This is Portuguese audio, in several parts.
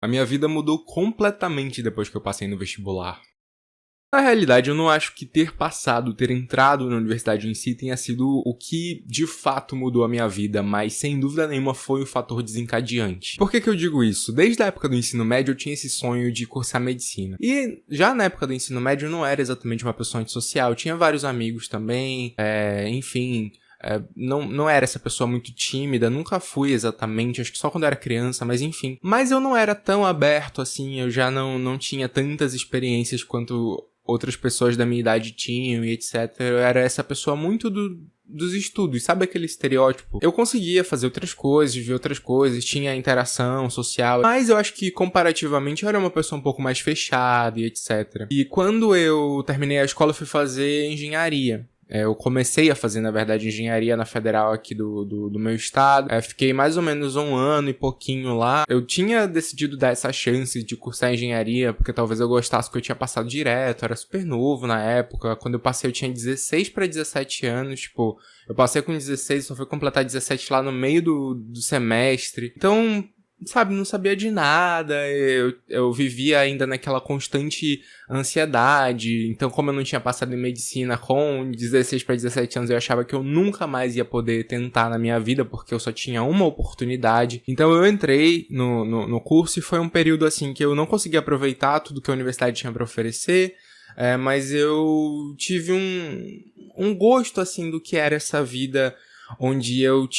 A minha vida mudou completamente depois que eu passei no vestibular. Na realidade, eu não acho que ter entrado na universidade em si tenha sido o que de fato mudou a minha vida, mas sem dúvida nenhuma foi o fator desencadeante. Por que eu digo isso? Desde a época do ensino médio eu tinha esse sonho de cursar medicina. E já na época do ensino médio eu não era exatamente uma pessoa antissocial, eu tinha vários amigos também, enfim... não era essa pessoa muito tímida, nunca fui exatamente, acho que só quando eu era criança, mas enfim. Mas eu não era tão aberto assim, eu já não tinha tantas experiências quanto outras pessoas da minha idade tinham e etc. Eu era essa pessoa muito dos estudos, sabe aquele estereótipo? Eu conseguia fazer outras coisas, ver outras coisas, tinha interação social, mas eu acho que comparativamente eu era uma pessoa um pouco mais fechada e etc. E quando eu terminei a escola eu fui fazer engenharia. Eu comecei a fazer, na verdade, engenharia na federal aqui do meu estado. Fiquei mais ou menos 1 ano e pouquinho lá. Eu tinha decidido dar essa chance de cursar engenharia, porque talvez eu gostasse, que eu tinha passado direto. Era super novo na época. Quando eu passei, eu tinha 16 para 17 anos. Tipo, eu passei com 16, só fui completar 17 lá no meio do semestre. Então... sabe, não sabia de nada, eu vivia ainda naquela constante ansiedade, então como eu não tinha passado em medicina com 16 para 17 anos, eu achava que eu nunca mais ia poder tentar na minha vida, porque eu só tinha uma oportunidade, então eu entrei no curso e foi um período assim que eu não conseguia aproveitar tudo que a universidade tinha para oferecer, mas eu tive um gosto assim do que era essa vida onde eu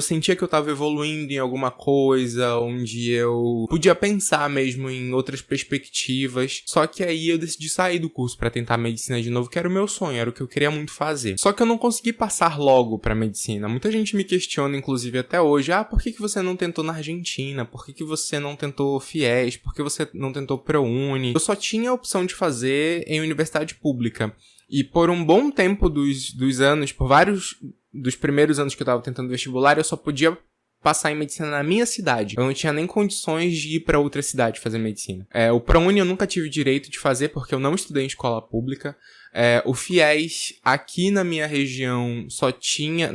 sentia que eu tava evoluindo em alguma coisa, onde eu podia pensar mesmo em outras perspectivas. Só que aí eu decidi sair do curso pra tentar medicina de novo, que era o meu sonho, era o que eu queria muito fazer. Só que eu não consegui passar logo pra medicina. Muita gente me questiona, inclusive até hoje, por que você não tentou na Argentina? Por que você não tentou FIES? Por que você não tentou ProUni? Eu só tinha a opção de fazer em universidade pública. E por um bom tempo dos anos, por vários dos primeiros anos que eu tava tentando vestibular, eu só podia passar em medicina na minha cidade. Eu não tinha nem condições de ir pra outra cidade fazer medicina. O ProUni eu nunca tive direito de fazer porque eu não estudei em escola pública. O FIES aqui na minha região só tinha...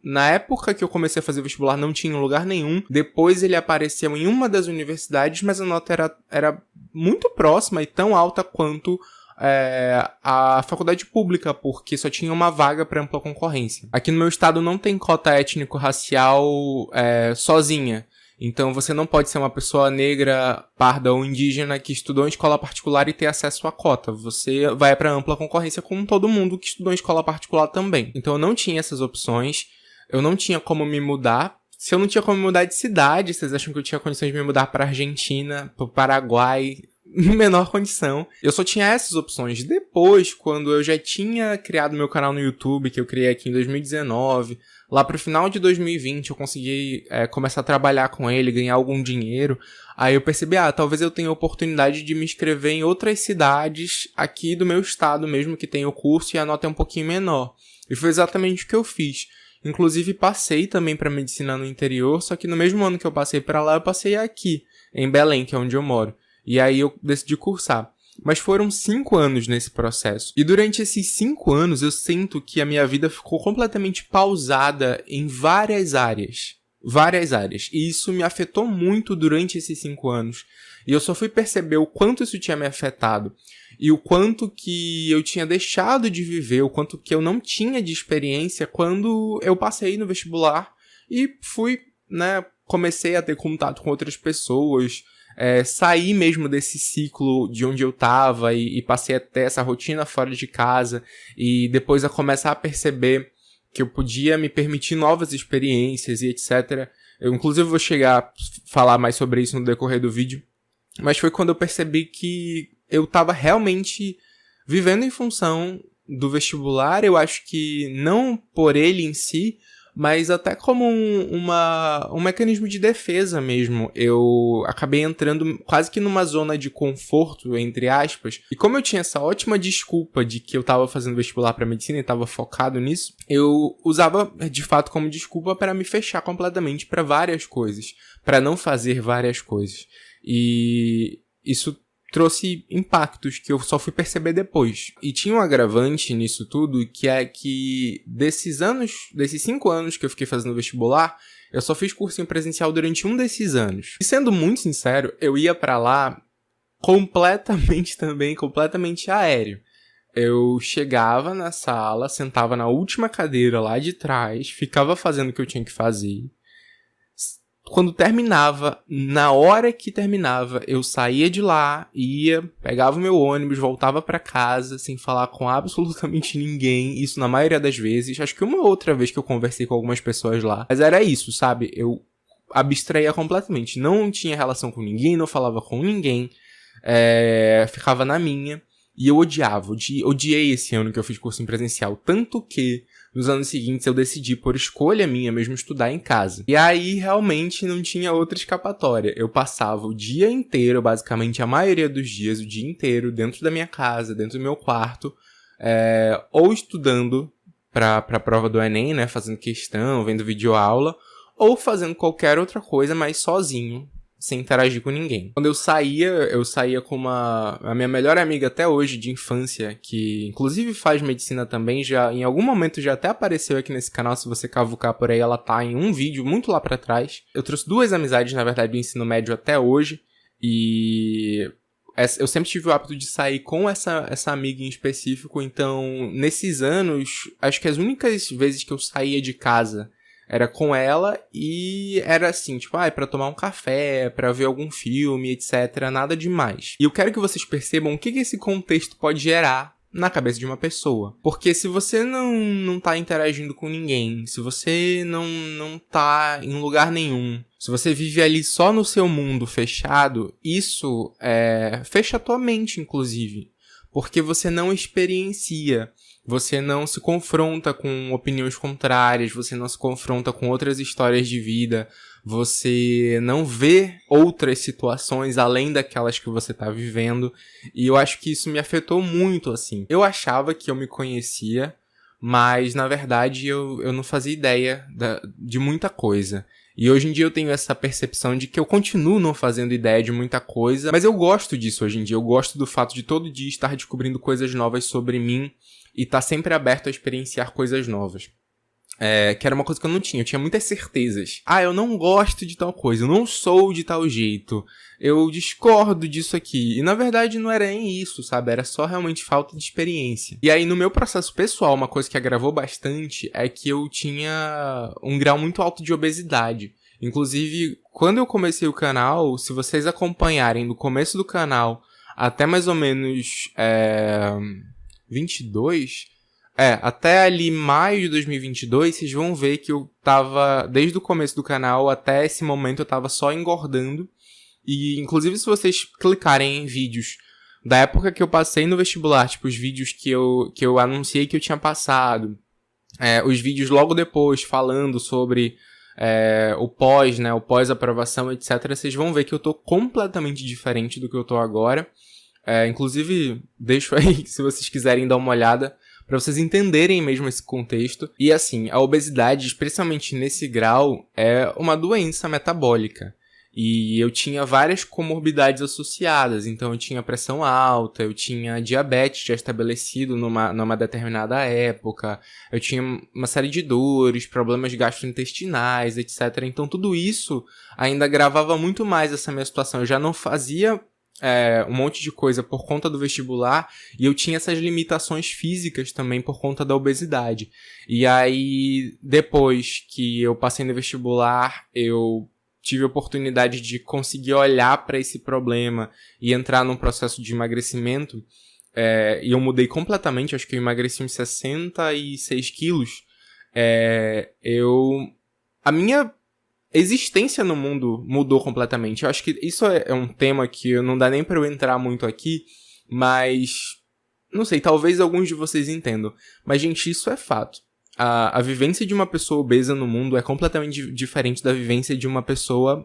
Na época que eu comecei a fazer vestibular não tinha em lugar nenhum. Depois ele apareceu em uma das universidades, mas a nota era muito próxima e tão alta quanto... a faculdade pública, porque só tinha uma vaga para ampla concorrência. Aqui no meu estado não tem cota étnico-racial sozinha. Então você não pode ser uma pessoa negra, parda ou indígena que estudou em escola particular e ter acesso à cota. Você vai para ampla concorrência com todo mundo que estudou em escola particular também. Então eu não tinha essas opções, eu não tinha como me mudar. Se eu não tinha como me mudar de cidade, vocês acham que eu tinha condições de me mudar para Argentina, para o Paraguai? Menor condição. Eu só tinha essas opções. Depois, quando eu já tinha criado meu canal no YouTube, que eu criei aqui em 2019, lá pro final de 2020 eu consegui começar a trabalhar com ele, ganhar algum dinheiro. Aí eu percebi, talvez eu tenha a oportunidade de me inscrever em outras cidades aqui do meu estado mesmo, que tem o curso e a nota é um pouquinho menor. E foi exatamente o que eu fiz. Inclusive passei também para medicina no interior, só que no mesmo ano que eu passei para lá, eu passei aqui, em Belém, que é onde eu moro. E aí eu decidi cursar. Mas foram 5 anos nesse processo. E durante esses 5 anos eu sinto que a minha vida ficou completamente pausada em várias áreas. Várias áreas. E isso me afetou muito durante esses 5 anos. E eu só fui perceber o quanto isso tinha me afetado. E o quanto que eu tinha deixado de viver, o quanto que eu não tinha de experiência quando eu passei no vestibular. E fui, comecei a ter contato com outras pessoas. Sair mesmo desse ciclo de onde eu tava e passei a ter essa rotina fora de casa e depois a começar a perceber que eu podia me permitir novas experiências e etc. Eu inclusive vou chegar a falar mais sobre isso no decorrer do vídeo, mas foi quando eu percebi que eu tava realmente vivendo em função do vestibular. Eu acho que não por ele em si, mas até como um mecanismo de defesa mesmo. Eu acabei entrando quase que numa zona de conforto, entre aspas, e como eu tinha essa ótima desculpa de que eu tava fazendo vestibular pra medicina e tava focado nisso, eu usava de fato como desculpa para me fechar completamente para várias coisas, para não fazer várias coisas. E isso trouxe impactos que eu só fui perceber depois. E tinha um agravante nisso tudo, que é que desses 5 anos que eu fiquei fazendo vestibular, eu só fiz cursinho presencial durante um desses anos. E sendo muito sincero, eu ia pra lá completamente aéreo. Eu chegava na sala, sentava na última cadeira lá de trás, ficava fazendo o que eu tinha que fazer. Quando terminava, na hora que terminava, eu saía de lá, pegava o meu ônibus, voltava pra casa, sem falar com absolutamente ninguém, isso na maioria das vezes. Acho que uma outra vez que eu conversei com algumas pessoas lá. Mas era isso, sabe? Eu abstraía completamente, não tinha relação com ninguém, não falava com ninguém, ficava na minha. E eu odiei esse ano que eu fiz curso em presencial, tanto que nos anos seguintes eu decidi, por escolha minha mesmo, estudar em casa. E aí realmente não tinha outra escapatória. Eu passava o dia inteiro, basicamente a maioria dos dias, o dia inteiro, dentro da minha casa, dentro do meu quarto, ou estudando pra prova do Enem, né, fazendo questão, vendo videoaula, ou fazendo qualquer outra coisa, mas sozinho, sem interagir com ninguém. Quando eu saía com a minha melhor amiga até hoje, de infância, que inclusive faz medicina também, já em algum momento já até apareceu aqui nesse canal, se você cavucar por aí, ela tá em um vídeo muito lá pra trás. Eu trouxe 2 amizades, na verdade, do ensino médio até hoje, e eu sempre tive o hábito de sair com essa amiga em específico, então nesses anos, acho que as únicas vezes que eu saía de casa era com ela e era assim, tipo, pra tomar um café, pra ver algum filme, etc. Nada demais. E eu quero que vocês percebam o que esse contexto pode gerar na cabeça de uma pessoa. Porque se você não tá interagindo com ninguém, se você não tá em lugar nenhum, se você vive ali só no seu mundo fechado, isso fecha a tua mente, inclusive. Porque você não experiencia. Você não se confronta com opiniões contrárias, você não se confronta com outras histórias de vida, você não vê outras situações além daquelas que você tá vivendo, e eu acho que isso me afetou muito, assim. Eu achava que eu me conhecia, mas na verdade eu não fazia ideia de muita coisa. E hoje em dia eu tenho essa percepção de que eu continuo não fazendo ideia de muita coisa, mas eu gosto disso hoje em dia, eu gosto do fato de todo dia estar descobrindo coisas novas sobre mim, e tá sempre aberto a experienciar coisas novas. Que era uma coisa que eu tinha muitas certezas. Eu não gosto de tal coisa, eu não sou de tal jeito, eu discordo disso aqui. E na verdade não era nem isso, sabe? Era só realmente falta de experiência. E aí no meu processo pessoal, uma coisa que agravou bastante é que eu tinha um grau muito alto de obesidade. Inclusive, quando eu comecei o canal, se vocês acompanharem do começo do canal até mais ou menos 22, até ali maio de 2022, vocês vão ver que eu tava, desde o começo do canal até esse momento, eu tava só engordando. E, inclusive, se vocês clicarem em vídeos da época que eu passei no vestibular, tipo, os vídeos que eu anunciei que eu tinha passado, os vídeos logo depois falando sobre o pós, né, o pós-aprovação, etc., vocês vão ver que eu tô completamente diferente do que eu tô agora. Inclusive, deixo aí, se vocês quiserem dar uma olhada, para vocês entenderem mesmo esse contexto. E assim, a obesidade, especialmente nesse grau, é uma doença metabólica. E eu tinha várias comorbidades associadas. Então eu tinha pressão alta, eu tinha diabetes já estabelecido numa determinada época, eu tinha uma série de dores, problemas gastrointestinais, etc. Então tudo isso ainda agravava muito mais essa minha situação. Eu já não fazia um monte de coisa por conta do vestibular, e eu tinha essas limitações físicas também por conta da obesidade. E aí, depois que eu passei no vestibular, eu tive a oportunidade de conseguir olhar para esse problema e entrar num processo de emagrecimento, e eu mudei completamente, acho que eu emagreci uns 66 quilos. A minha existência no mundo mudou completamente. Eu acho que isso é um tema que não dá nem pra eu entrar muito aqui, mas não sei, talvez alguns de vocês entendam. Mas, gente, isso é fato. A vivência de uma pessoa obesa no mundo é completamente diferente da vivência de uma pessoa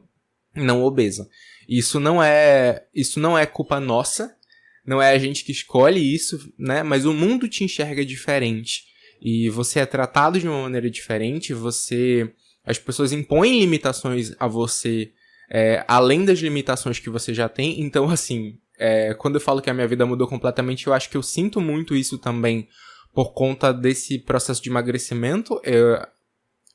não obesa. Isso não é culpa nossa, não é a gente que escolhe isso, né? Mas o mundo te enxerga diferente. E você é tratado de uma maneira diferente, as pessoas impõem limitações a você, além das limitações que você já tem. Então, assim, Quando eu falo que a minha vida mudou completamente, eu acho que eu sinto muito isso também por conta desse processo de emagrecimento.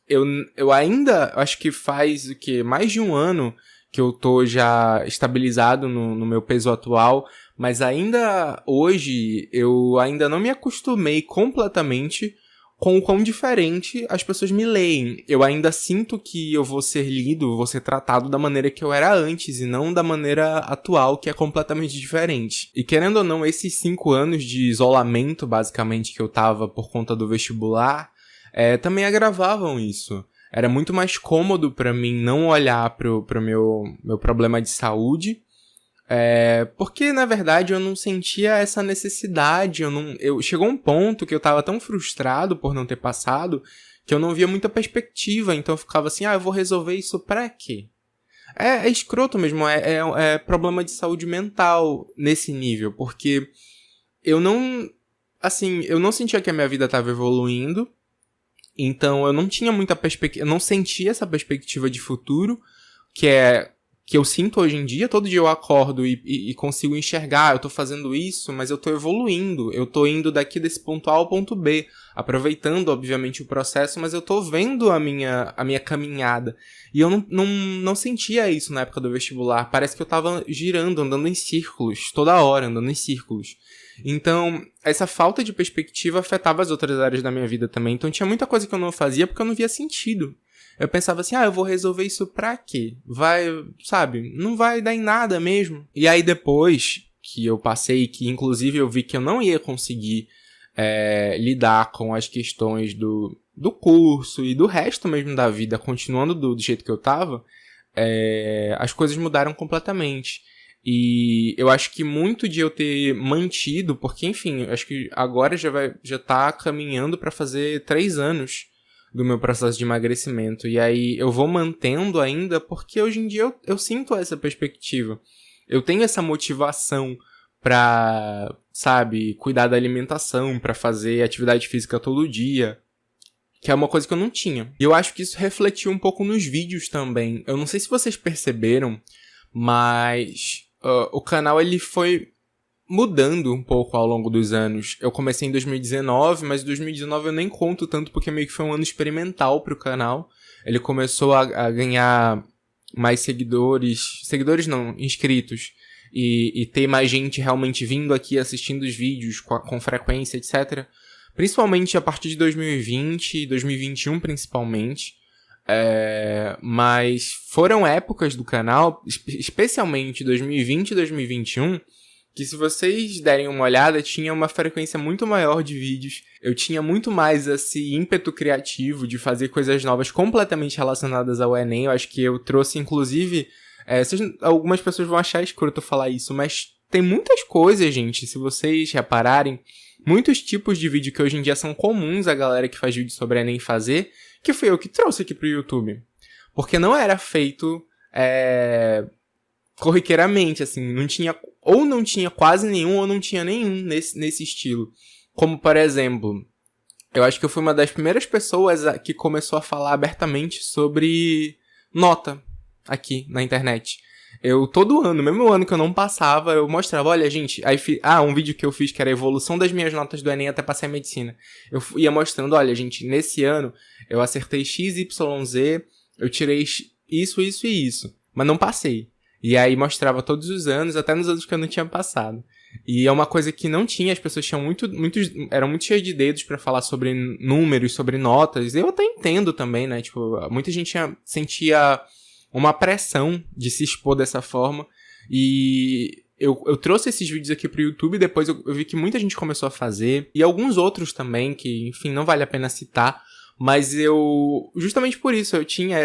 Eu ainda, acho que faz mais de um ano que eu tô já estabilizado no meu peso atual, mas ainda hoje eu ainda não me acostumei completamente com o quão diferente as pessoas me leem. Eu ainda sinto que eu vou ser lido, vou ser tratado da maneira que eu era antes e não da maneira atual, que é completamente diferente. E querendo ou não, esses 5 anos de isolamento, basicamente, que eu tava por conta do vestibular, também agravavam isso. Era muito mais cômodo pra mim não olhar pro meu problema de saúde, porque, na verdade, eu não sentia essa necessidade. Chegou um ponto que eu tava tão frustrado por não ter passado que eu não via muita perspectiva. Então eu ficava assim, eu vou resolver isso pra quê? É escroto mesmo, é problema de saúde mental nesse nível, porque eu não sentia que a minha vida tava evoluindo. Então eu não tinha muita perspectiva, eu não sentia essa perspectiva de futuro, que eu sinto hoje em dia. Todo dia eu acordo e consigo enxergar, eu tô fazendo isso, mas eu tô evoluindo, eu tô indo daqui desse ponto A ao ponto B, aproveitando, obviamente, o processo, mas eu tô vendo a minha caminhada. E eu não sentia isso na época do vestibular, parece que eu tava girando, andando em círculos, toda hora, andando em círculos. Então, essa falta de perspectiva afetava as outras áreas da minha vida também. Então, tinha muita coisa que eu não fazia porque eu não via sentido. Eu pensava assim, eu vou resolver isso pra quê? Não vai dar em nada mesmo. E aí, depois que eu passei, que inclusive eu vi que eu não ia conseguir lidar com as questões do curso e do resto mesmo da vida, continuando do jeito que eu tava, as coisas mudaram completamente. E eu acho que muito de eu ter mantido, porque, enfim, acho que agora já tá caminhando pra fazer 3 anos do meu processo de emagrecimento. E aí eu vou mantendo ainda porque hoje em dia eu sinto essa perspectiva. Eu tenho essa motivação pra, cuidar da alimentação, pra fazer atividade física todo dia, que é uma coisa que eu não tinha. E eu acho que isso refletiu um pouco nos vídeos também. Eu não sei se vocês perceberam, mas o canal ele foi mudando um pouco ao longo dos anos. Eu comecei em 2019, mas 2019 eu nem conto tanto porque meio que foi um ano experimental pro canal. Ele começou a ganhar mais seguidores não, inscritos, e ter mais gente realmente vindo aqui assistindo os vídeos com frequência, etc. Principalmente a partir de 2020 e 2021 principalmente. Mas foram épocas do canal, especialmente 2020 e 2021, que se vocês derem uma olhada, tinha uma frequência muito maior de vídeos. Eu tinha muito mais esse ímpeto criativo de fazer coisas novas completamente relacionadas ao Enem. Eu acho que eu trouxe, inclusive... algumas pessoas vão achar escroto falar isso, mas tem muitas coisas, gente, se vocês repararem, muitos tipos de vídeo que hoje em dia são comuns a galera que faz vídeo sobre Enem fazer, que fui eu que trouxe aqui pro YouTube. Porque não era feito corriqueiramente, assim, não tinha quase nenhum, ou não tinha nenhum nesse estilo. Como, por exemplo, eu acho que eu fui uma das primeiras pessoas que começou a falar abertamente sobre nota aqui na internet. Eu, todo ano, mesmo ano que eu não passava, eu mostrava, olha, gente, aí um vídeo que eu fiz que era a evolução das minhas notas do Enem até passar em medicina. Eu ia mostrando, olha, gente, nesse ano eu acertei X, Y, Z, eu tirei isso, isso e isso, mas não passei. E aí mostrava todos os anos, até nos anos que eu não tinha passado. E é uma coisa que não tinha, as pessoas tinham eram muito cheias de dedos pra falar sobre números, sobre notas. Eu até entendo também, né, tipo, muita gente sentia uma pressão de se expor dessa forma, e eu trouxe esses vídeos aqui pro YouTube, depois eu vi que muita gente começou a fazer, e alguns outros também, que, enfim, não vale a pena citar, mas justamente por isso, eu tinha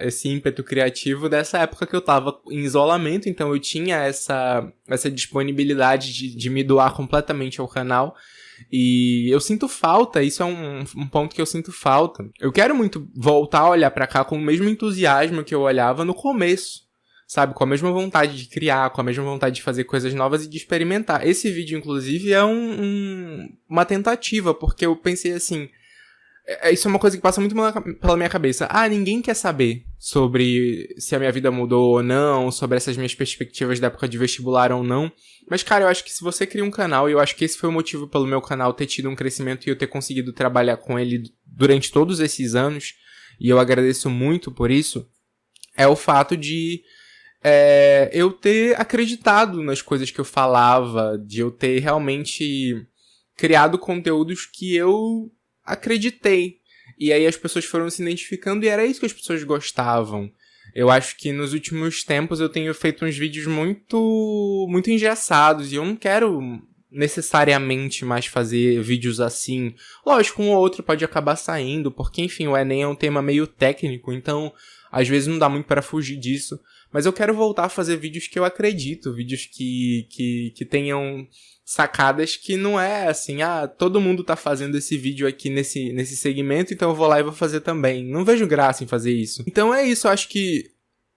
esse ímpeto criativo dessa época que eu tava em isolamento, então eu tinha essa disponibilidade de me doar completamente ao canal. E eu sinto falta, isso é um ponto que eu sinto falta. Eu quero muito voltar a olhar pra cá com o mesmo entusiasmo que eu olhava no começo, sabe? Com a mesma vontade de criar, com a mesma vontade de fazer coisas novas e de experimentar. Esse vídeo, inclusive, é uma tentativa, porque eu pensei assim, Isso é uma coisa que passa muito pela minha cabeça. Ninguém quer saber sobre se a minha vida mudou ou não, sobre essas minhas perspectivas da época de vestibular ou não. Mas, cara, eu acho que se você cria um canal, e eu acho que esse foi o motivo pelo meu canal ter tido um crescimento e eu ter conseguido trabalhar com ele durante todos esses anos, e eu agradeço muito por isso, é o fato de eu ter acreditado nas coisas que eu falava, de eu ter realmente criado conteúdos que eu acreditei. E aí as pessoas foram se identificando e era isso que as pessoas gostavam. Eu acho que nos últimos tempos eu tenho feito uns vídeos muito engessados e eu não quero necessariamente mais fazer vídeos assim. Lógico, um ou outro pode acabar saindo, porque enfim, o Enem é um tema meio técnico, então às vezes não dá muito para fugir disso. Mas eu quero voltar a fazer vídeos que eu acredito, vídeos que tenham sacadas que não é assim, todo mundo tá fazendo esse vídeo aqui nesse segmento, então eu vou lá e vou fazer também. Não vejo graça em fazer isso. Então é isso, eu acho que,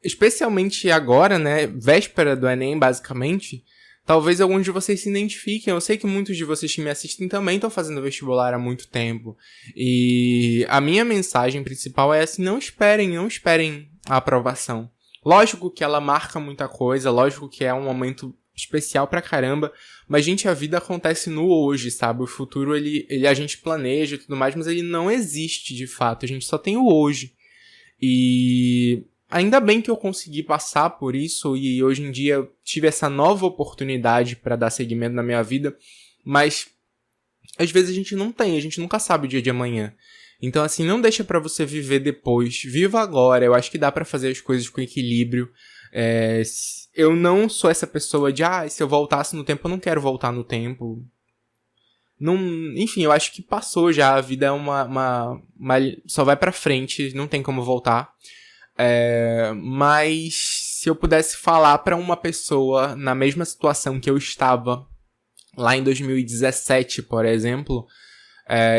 especialmente agora, né, véspera do Enem, basicamente, talvez alguns de vocês se identifiquem. Eu sei que muitos de vocês que me assistem também estão fazendo vestibular há muito tempo. E a minha mensagem principal é assim, não esperem a aprovação. Lógico que ela marca muita coisa, lógico que é um momento especial pra caramba, mas, gente, a vida acontece no hoje, sabe? O futuro, ele a gente planeja e tudo mais, mas ele não existe de fato, a gente só tem o hoje. E ainda bem que eu consegui passar por isso e hoje em dia eu tive essa nova oportunidade pra dar seguimento na minha vida, mas às vezes a gente não tem, a gente nunca sabe o dia de amanhã. Então, assim, não deixa pra você viver depois. Viva agora. Eu acho que dá pra fazer as coisas com equilíbrio. Eu não sou essa pessoa de, se eu voltasse no tempo, eu não quero voltar no tempo. Não, enfim, eu acho que passou já. A vida é só vai pra frente, não tem como voltar. Mas se eu pudesse falar pra uma pessoa na mesma situação que eu estava lá em 2017, por exemplo,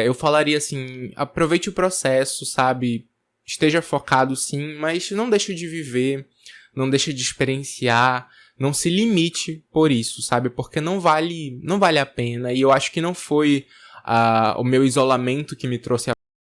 eu falaria assim, aproveite o processo, sabe? Esteja focado sim, mas não deixe de viver, não deixe de experienciar, não se limite por isso, sabe? Porque não vale a pena. E eu acho que não foi o meu isolamento que me trouxe